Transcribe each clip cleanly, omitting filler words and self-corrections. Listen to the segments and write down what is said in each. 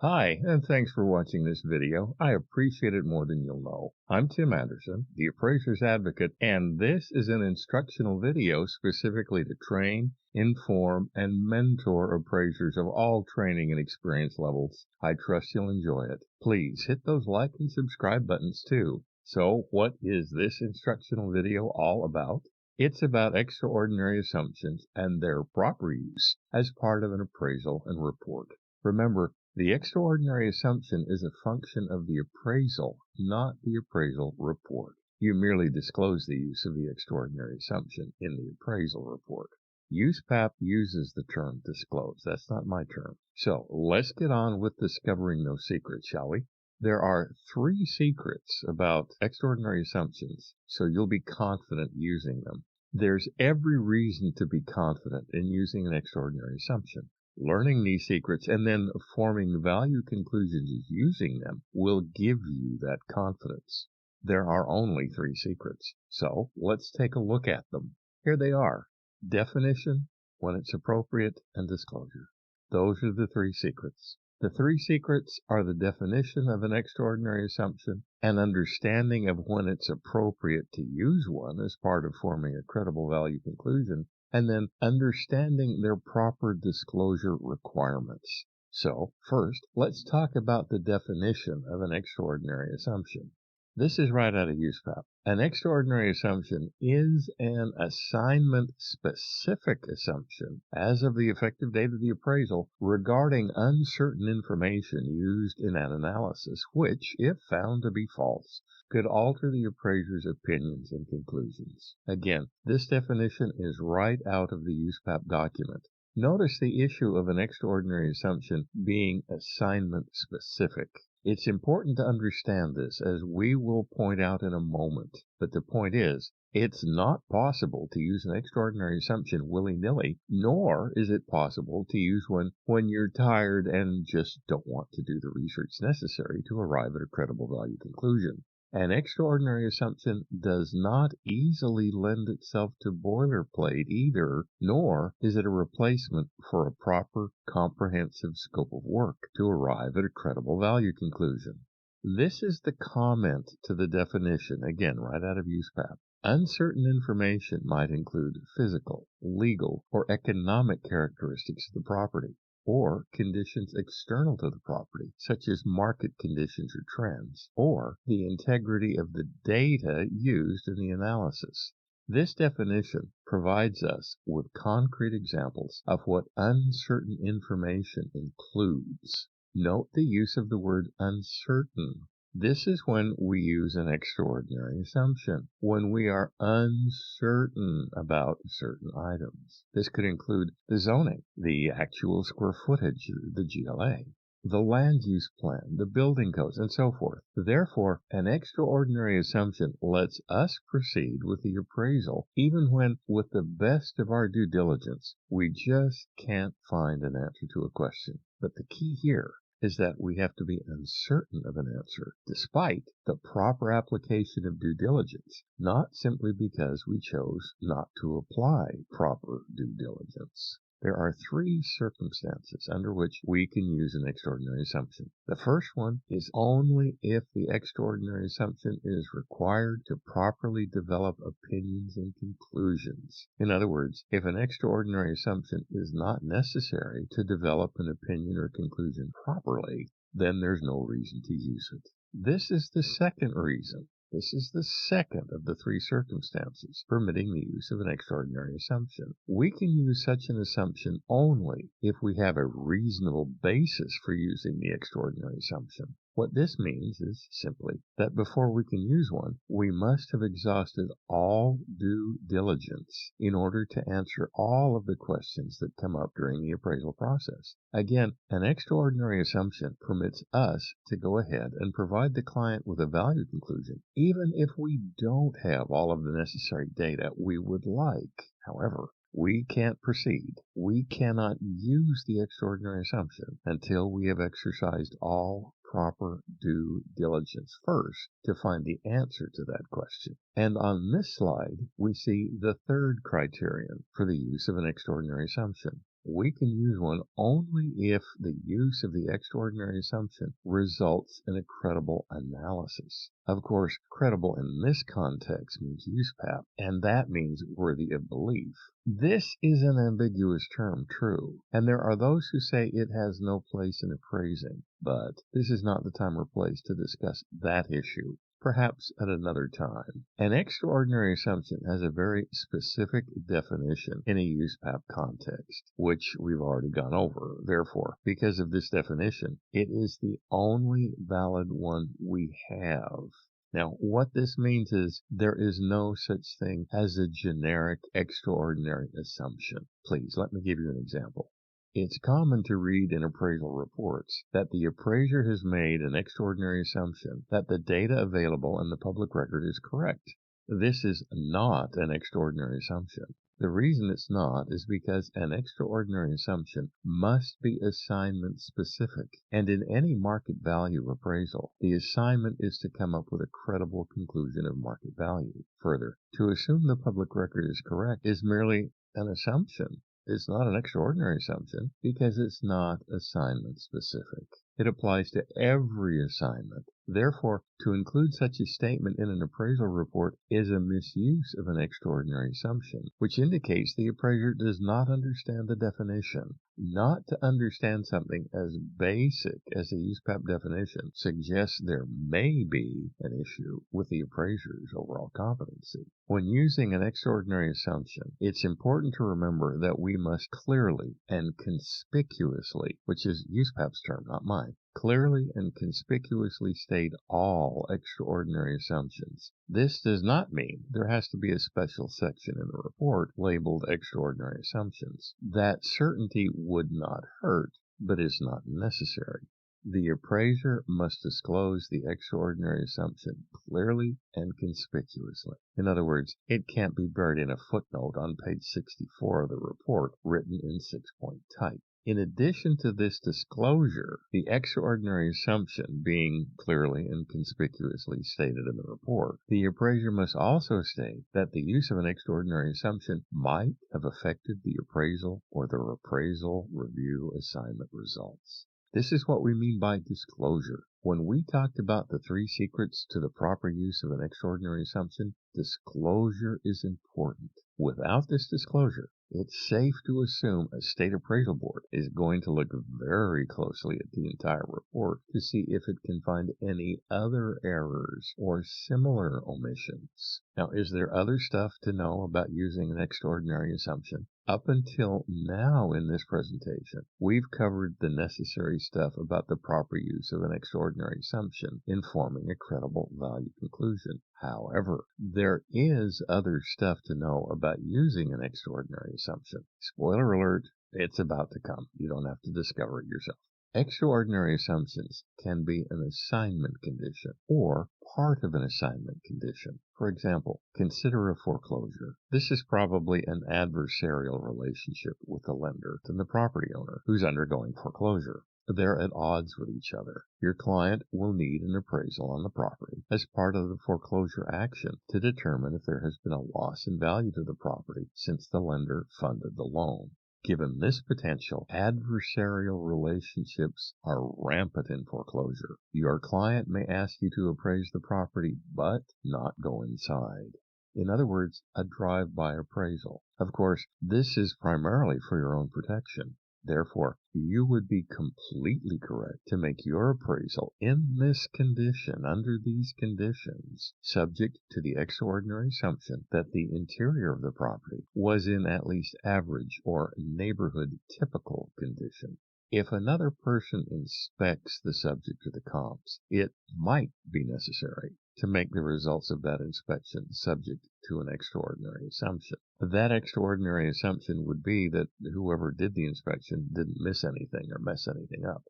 Hi, and thanks for watching this video. I appreciate it more than you'll know. I'm Tim Andersen, the Appraiser's Advocate, and this is an instructional video specifically to train, inform, and mentor appraisers of all training and experience levels. I trust you'll enjoy it. Please hit those like and subscribe buttons too. So, what is this instructional video all about? It's about extraordinary assumptions and their proper use as part of an appraisal and report. Remember, the extraordinary assumption is a function of the appraisal, not the appraisal report. You merely disclose the use of the extraordinary assumption in the appraisal report. USPAP uses the term disclose. That's not my term. So let's get on with discovering those secrets, shall we? There are 3 secrets about extraordinary assumptions, so you'll be confident using them. There's every reason to be confident in using an extraordinary assumption. Learning these secrets and then forming value conclusions using them will give you that confidence. There are only 3 secrets, so let's take a look at them. Here they are: definition, when it's appropriate, and disclosure. Those are the 3 secrets. The 3 secrets are the definition of an extraordinary assumption, an understanding of when it's appropriate to use one as part of forming a credible value conclusion, and then understanding their proper disclosure requirements. So, first, let's talk about the definition of an extraordinary assumption. This is right out of USPAP. An extraordinary assumption is an assignment-specific assumption as of the effective date of the appraisal regarding uncertain information used in an analysis, which, if found to be false, could alter the appraiser's opinions and conclusions. Again, this definition is right out of the USPAP document. Notice the issue of an extraordinary assumption being assignment-specific. It's important to understand this, as we will point out in a moment. But the point is, it's not possible to use an extraordinary assumption willy-nilly, nor is it possible to use one when you're tired and just don't want to do the research necessary to arrive at a credible value conclusion. An extraordinary assumption does not easily lend itself to boilerplate either, nor is it a replacement for a proper, comprehensive scope of work to arrive at a credible value conclusion. This is the comment to the definition, again, right out of USPAP. Uncertain information might include physical, legal, or economic characteristics of the property, or conditions external to the property, such as market conditions or trends, or the integrity of the data used in the analysis. This definition provides us with concrete examples of what uncertain information includes. Note the use of the word uncertain. This is when we use an extraordinary assumption, when we are uncertain about certain items. This could include the zoning, the actual square footage, the GLA, the land use plan, the building codes, and so forth. Therefore, an extraordinary assumption lets us proceed with the appraisal, even when, with the best of our due diligence, we just can't find an answer to a question. But the key here is that we have to be uncertain of an answer, despite the proper application of due diligence, not simply because we chose not to apply proper due diligence. There are 3 circumstances under which we can use an extraordinary assumption. The first one is only if the extraordinary assumption is required to properly develop opinions and conclusions. In other words, if an extraordinary assumption is not necessary to develop an opinion or conclusion properly, then there's no reason to use it. This is the second reason. This is the second of the 3 circumstances permitting the use of an extraordinary assumption. We can use such an assumption only if we have a reasonable basis for using the extraordinary assumption. What this means is simply that before we can use one, we must have exhausted all due diligence in order to answer all of the questions that come up during the appraisal process. Again, an extraordinary assumption permits us to go ahead and provide the client with a value conclusion, even if we don't have all of the necessary data we would like. However, we can't proceed. We cannot use the extraordinary assumption until we have exercised all proper due diligence first to find the answer to that question. And on this slide, we see the third criterion for the use of an extraordinary assumption. We can use one only if the use of the extraordinary assumption results in a credible analysis. Of course, credible in this context means USPAP, and that means worthy of belief. This is an ambiguous term, true, and there are those who say it has no place in appraising, but this is not the time or place to discuss that issue. Perhaps at another time. An extraordinary assumption has a very specific definition in a USPAP context, which we've already gone over. Therefore, because of this definition, it is the only valid one we have. Now, what this means is there is no such thing as a generic extraordinary assumption. Please, let me give you an example. It's common to read in appraisal reports that the appraiser has made an extraordinary assumption that the data available in the public record is correct. This is not an extraordinary assumption. The reason it's not is because an extraordinary assumption must be assignment specific, and in any market value appraisal, the assignment is to come up with a credible conclusion of market value. Further, to assume the public record is correct is merely an assumption. It's not an extraordinary assumption because it's not assignment specific. It applies to every assignment. Therefore, to include such a statement in an appraisal report is a misuse of an extraordinary assumption, which indicates the appraiser does not understand the definition. Not to understand something as basic as a USPAP definition suggests there may be an issue with the appraiser's overall competency. When using an extraordinary assumption, it's important to remember that we must clearly and conspicuously, which is USPAP's term, not mine, clearly and conspicuously state all extraordinary assumptions. This does not mean there has to be a special section in the report labeled extraordinary assumptions. That certainty would not hurt, but is not necessary. The appraiser must disclose the extraordinary assumption clearly and conspicuously. In other words, it can't be buried in a footnote on page 64 of the report written in 6-point type. In addition to this disclosure, the extraordinary assumption being clearly and conspicuously stated in the report, the appraiser must also state that the use of an extraordinary assumption might have affected the appraisal or the appraisal review assignment results. This is what we mean by disclosure. When we talked about the 3 secrets to the proper use of an extraordinary assumption, disclosure is important. Without this disclosure, it's safe to assume a state appraisal board is going to look very closely at the entire report to see if it can find any other errors or similar omissions. Now, is there other stuff to know about using an extraordinary assumption? Up until now in this presentation, we've covered the necessary stuff about the proper use of an extraordinary assumption in forming a credible value conclusion. However, there is other stuff to know about using an extraordinary assumption. Spoiler alert, it's about to come. You don't have to discover it yourself. Extraordinary assumptions can be an assignment condition or part of an assignment condition. For example, consider a foreclosure. This is probably an adversarial relationship with the lender and the property owner who's undergoing foreclosure. They're at odds with each other. Your client will need an appraisal on the property as part of the foreclosure action to determine if there has been a loss in value to the property since the lender funded the loan. Given this potential, adversarial relationships are rampant in foreclosure. Your client may ask you to appraise the property, but not go inside. In other words, a drive-by appraisal. Of course, this is primarily for your own protection. Therefore, you would be completely correct to make your appraisal in this condition, under these conditions, subject to the extraordinary assumption that the interior of the property was in at least average or neighborhood typical condition. If another person inspects the subject to the comps, it might be necessary to make the results of that inspection subject to an extraordinary assumption. That extraordinary assumption would be that whoever did the inspection didn't miss anything or mess anything up.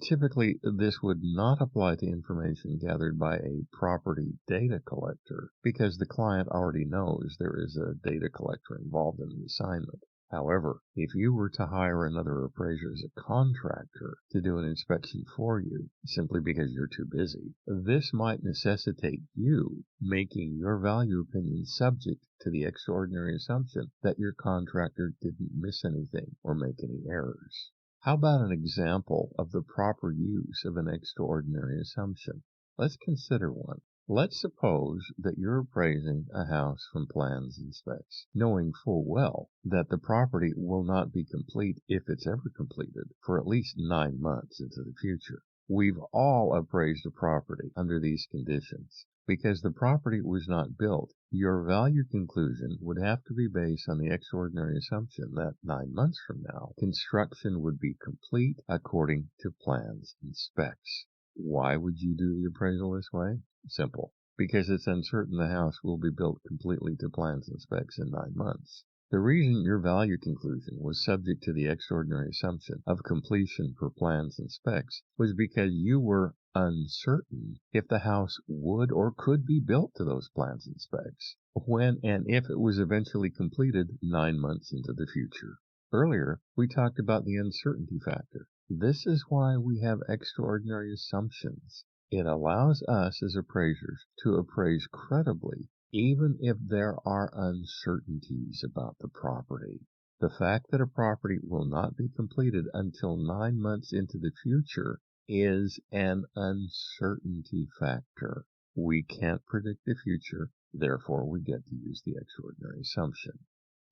Typically, this would not apply to information gathered by a property data collector because the client already knows there is a data collector involved in the assignment. However, if you were to hire another appraiser as a contractor to do an inspection for you, simply because you're too busy, this might necessitate you making your value opinion subject to the extraordinary assumption that your contractor didn't miss anything or make any errors. How about an example of the proper use of an extraordinary assumption? Let's consider one. Let's suppose that you're appraising a house from plans and specs, knowing full well that the property will not be complete, if it's ever completed, for at least 9 months into the future. We've all appraised a property under these conditions. Because the property was not built, your value conclusion would have to be based on the extraordinary assumption that 9 months from now, construction would be complete according to plans and specs. Why would you do the appraisal this way? Simple. Because it's uncertain the house will be built completely to plans and specs in 9 months. The reason your value conclusion was subject to the extraordinary assumption of completion per plans and specs was because you were uncertain if the house would or could be built to those plans and specs when and if it was eventually completed 9 months into the future. Earlier, we talked about the uncertainty factor. This is why we have extraordinary assumptions. It allows us as appraisers to appraise credibly, even if there are uncertainties about the property. The fact that a property will not be completed until 9 months into the future is an uncertainty factor. We can't predict the future, therefore we get to use the extraordinary assumption.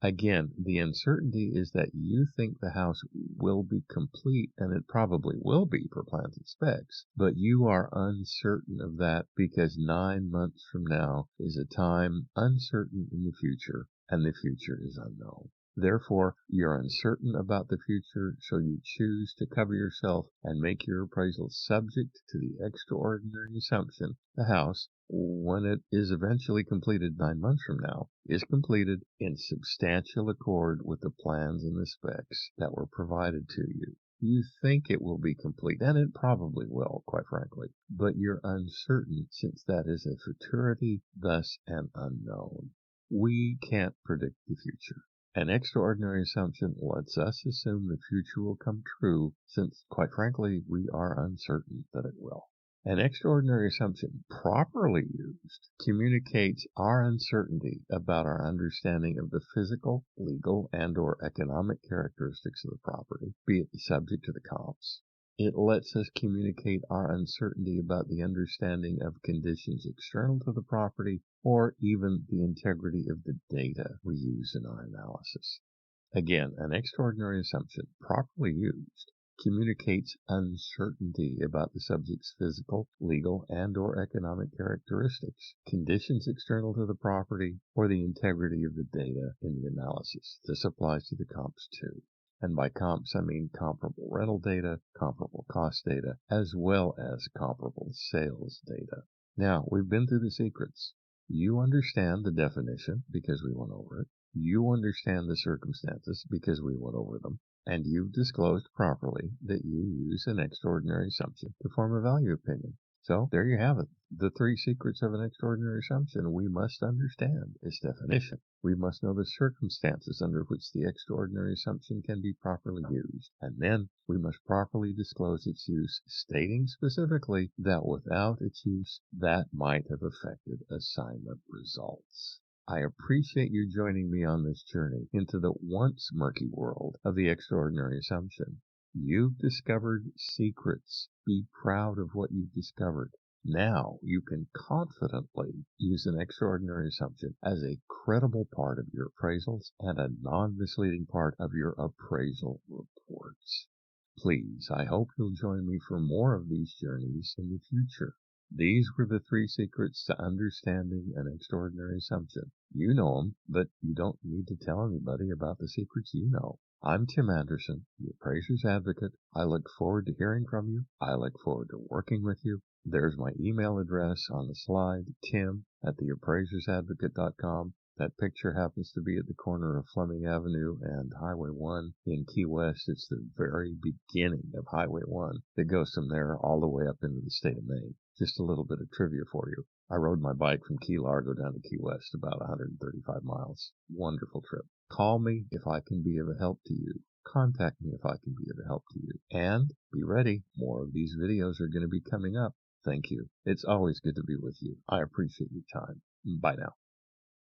Again, the uncertainty is that you think the house will be complete, and it probably will be per plans and specs, but you are uncertain of that because 9 months from now is a time uncertain in the future, and the future is unknown. Therefore, you're uncertain about the future, so you choose to cover yourself and make your appraisal subject to the extraordinary assumption the house, when it is eventually completed 9 months from now, is completed in substantial accord with the plans and the specs that were provided to you. You think it will be complete, and it probably will, quite frankly, but you're uncertain since that is a futurity, thus an unknown. We can't predict the future. An extraordinary assumption lets us assume the future will come true, since, quite frankly, we are uncertain that it will. An extraordinary assumption, properly used, communicates our uncertainty about our understanding of the physical, legal, and/or economic characteristics of the property, be it subject to the comps. It lets us communicate our uncertainty about the understanding of conditions external to the property, or even the integrity of the data we use in our analysis. Again, an extraordinary assumption, properly used, communicates uncertainty about the subject's physical, legal, and/or economic characteristics, conditions external to the property, or the integrity of the data in the analysis. This applies to the comps too. And by comps, I mean comparable rental data, comparable cost data, as well as comparable sales data. Now, we've been through the secrets. You understand the definition because we went over it. You understand the circumstances because we went over them. And you've disclosed properly that you use an extraordinary assumption to form a value opinion. So there you have it. The 3 secrets of an extraordinary assumption. We must understand its definition. We must know the circumstances under which the extraordinary assumption can be properly used. And then we must properly disclose its use, stating specifically that without its use, that might have affected assignment results. I appreciate you joining me on this journey into the once murky world of the extraordinary assumption. You've discovered secrets. Be proud of what you've discovered. Now you can confidently use an extraordinary assumption as a credible part of your appraisals and a non-misleading part of your appraisal reports. Please, I hope you'll join me for more of these journeys in the future. These were the 3 secrets to understanding an extraordinary assumption. You know them, but you don't need to tell anybody about the secrets you know. I'm Tim Andersen, the Appraiser's Advocate. I look forward to hearing from you. I look forward to working with you. There's my email address on the slide, tim@theappraisersadvocate.com. That picture happens to be at the corner of Fleming Avenue and Highway 1 in Key West. It's the very beginning of Highway 1 that goes from there all the way up into the state of Maine. Just a little bit of trivia for you. I rode my bike from Key Largo down to Key West, about 135 miles. Wonderful trip. Call me if I can be of help to you. Contact me if I can be of help to you. And be ready. More of these videos are going to be coming up. Thank you. It's always good to be with you. I appreciate your time. Bye now.